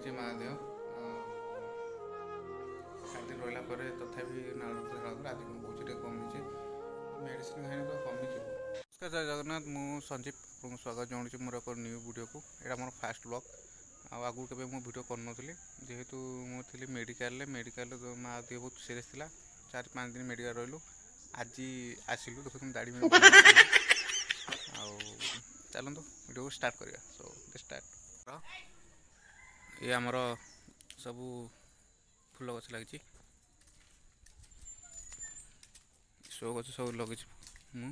कमिचे माँ देह चार दिन रहा तथापि नाड़ झाड़ा आज कौन कौन कमिचे मेडिसिन खाने तो कमिज। नमस्कार जय जगन्नाथ मु संजीव आपको स्वागत जनाऊँ मोर एक न्यू वीडियो को। यहाँ मोर फास्ट ब्लॉग आगू के वीडियो करनी जेहेतु मुझे मेडिकल माँ देह बहुत सीरीयस था 4-5 दिन मेडिकल रही आज आसिलु देख दाढ़ी चलते वीडियो को स्टार्ट करिया। सो स्टार्ट ये आमर सबू फूल गछ लगी शो गछ सब लगे मु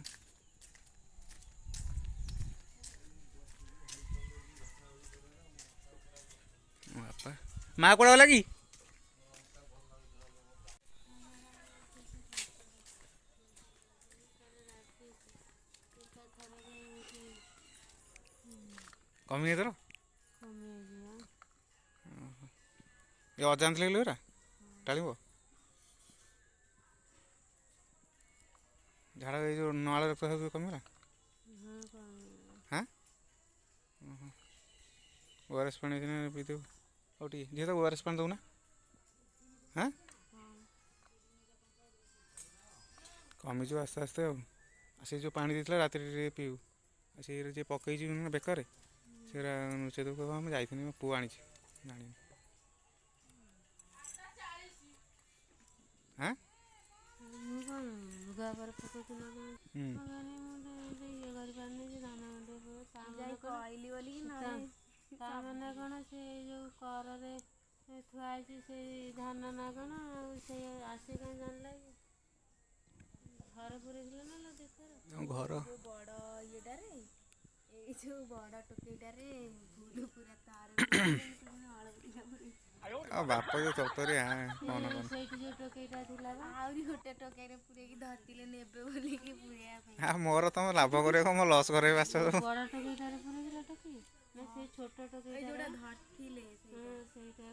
बापा माँ कौन गला कि कमी थर ये अजांत लगे टाइम झाड़ा जो नाल रक्त सब कमिला हाँ ओआरएस पानी पीदेव और टे झील तो ओआरएस पानी दौना हाँ कमिज आस्ते आस्ते से जो पानी देता रात पीऊ से जी पकई बेकार से नुचे देव कह जाइए मो पु आनी हाँ मैंने कौन से जो करे थुआई से धान ना कौन से आसे कहीं जान घर पूरे ना घर बड़ ये जो बड़ टोकेटारे भूल पूरा तार बाप जो चौतरी हाँ कौन कौन जो टोकेटा थिला आउरी गोटे टोकेरे पूरे की धरतिले नेबे बोली की पूरे हाँ मोर तुम लाभ कर मो लस कर बड़ टोकेटारे पूरे दिला टोके ना से छोट टोकेटा जोड़ा धरतिले हां सेटा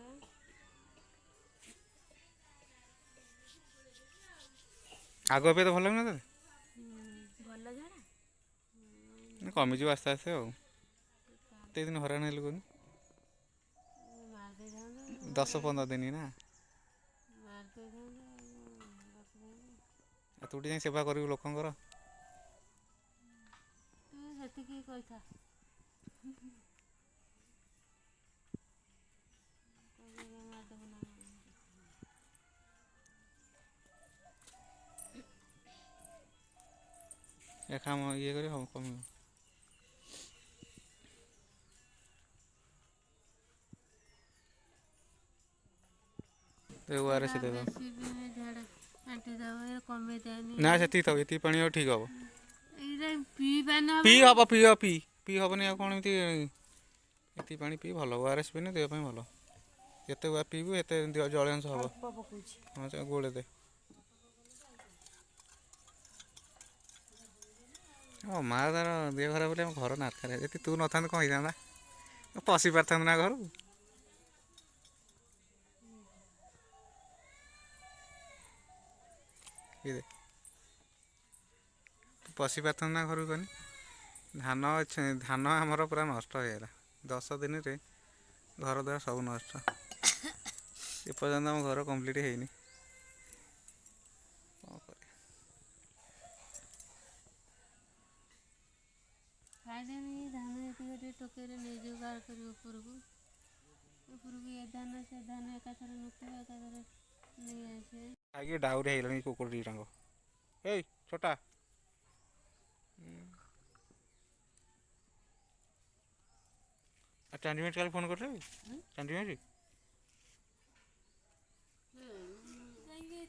आगो पे तो भल लगे भल झाड़ा कमिज आस्ते आस्ते आते दिन हरान है कौन 10-15 दिन ना तू जाए सेवा करू लोकंर काम ये करे हम कम ओआरएस दे ना से ये पानी ठीक हम पी हम पी हेनी कौन एमती ये पा पी भल ओआरएस पीने देह भल ये पीबू ये जलियांश हम हाँ गोड़े दे ओ माँ तार देह खराब बोले घर नारकार ये तू न था कौन होता पशि पार था ना घर ये पशि पार ना घर कहनी धान धान आमर पूरा नष्ट होगा 10 दिन रे घर द्वारा सब नष्ट एपर्तंत आम घर कम्प्लीट है टोकेरे नहीं जुगाड़ कर ये धान से धान एकाथर नुकते नहीं आसे आगे डाउरी है कुकुर दीटांग ए छोटा चांदी मिनट काल फोन कर चांदी मिनट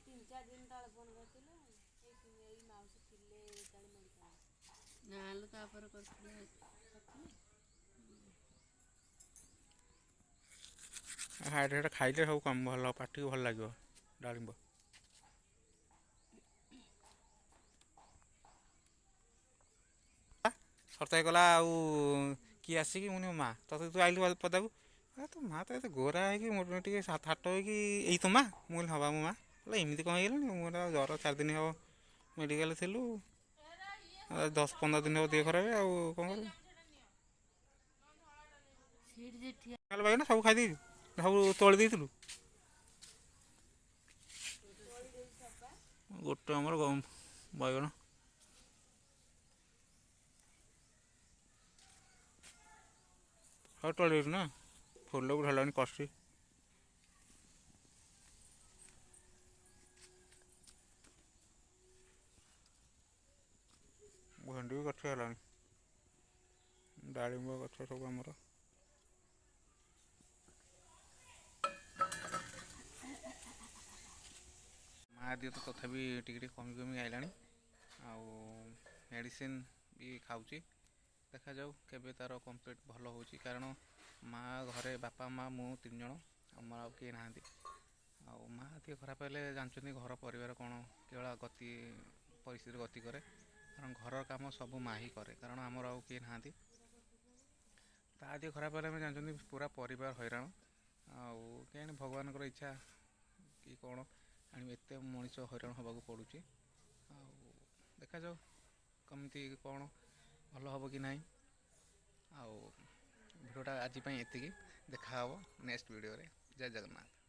3-4 दिन तले फोन करथिले एई माउसी थिले ताले मेडिकल नाल तापर करथिले हाइड्रेट खाइले सब कम भल पार्टी भल लगे डालिंब सरताई गला किए आसिक मुझे माँ तक तू आइलु पदा को तो माँ तो गोरा है मोटे हाट हो तो माँ मुझे हवा मो माँ एमती कौन होगा ज्वर 4 दिन हम मेडिकल थिलु 10-15 दिन हम देह खराब कौन कर सब खाई ସବୁ ତୋଳି ଦେଇଥିଲୁ? ଗୋଟେ ଆମର ବାଇଗଣ ସବୁ ତୋଳି ଦେଇଛୁ ନା? ଫୁଲକୁ ହେଲାଣି କଷି। ଭେଣ୍ଡି ବି ଗଛ ହେଲାଣି, ଡାଳିମ୍ବ ଗଛ ସବୁ ଆମର। ମା ଦିହ ତ ତଥାପି ଟିକେ ଟିକେ କମି କମି ଆଇଲାଣି, ଆଉ ମେଡ଼ିସିନ୍ ବି ଖାଉଛି। ଦେଖାଯାଉ କେବେ ତା'ର କମ୍ପ୍ଲିଟ୍ ଭଲ ହେଉଛି, କାରଣ ମା ଘରେ ବାପା ମା ମୁଁ 3 ଜଣ, ଆମର ଆଉ କେହି ନାହାନ୍ତି। ଆଉ ମା ଟିକେ ଖରାପ ହେଲେ ଜାଣିଛନ୍ତି ଘର ପରିବାର କ'ଣ କେବଳ ପରିସ୍ଥିତିରେ ଗତି କରେ, କାରଣ ଘରର କାମ ସବୁ ମା ହିଁ କରେ, କାରଣ ଆମର ଆଉ କେହି ନାହାନ୍ତି। ତା ଦେହ ଖରାପ ହେଲେ ଆମେ ଜାଣିଛନ୍ତି ପୁରା ପରିବାର ହଇରାଣ। ଆଉ କେଜାଣି ଭଗବାନଙ୍କର ଇଚ୍ଛା କି କ'ଣ, ଆଣିବ ଏତେ ମଣିଷ ହଇରାଣ ହେବାକୁ ପଡ଼ୁଛି। ଆଉ ଦେଖାଯାଉ କେମିତି କ'ଣ ଭଲ ହେବ କି ନାହିଁ। ଆଉ ଭିଡ଼ିଓଟା ଆଜି ପାଇଁ ଏତିକି, ଦେଖାହେବ ନେକ୍ସଟ ଭିଡ଼ିଓରେ। ଜୟ ଜଗନ୍ନାଥ।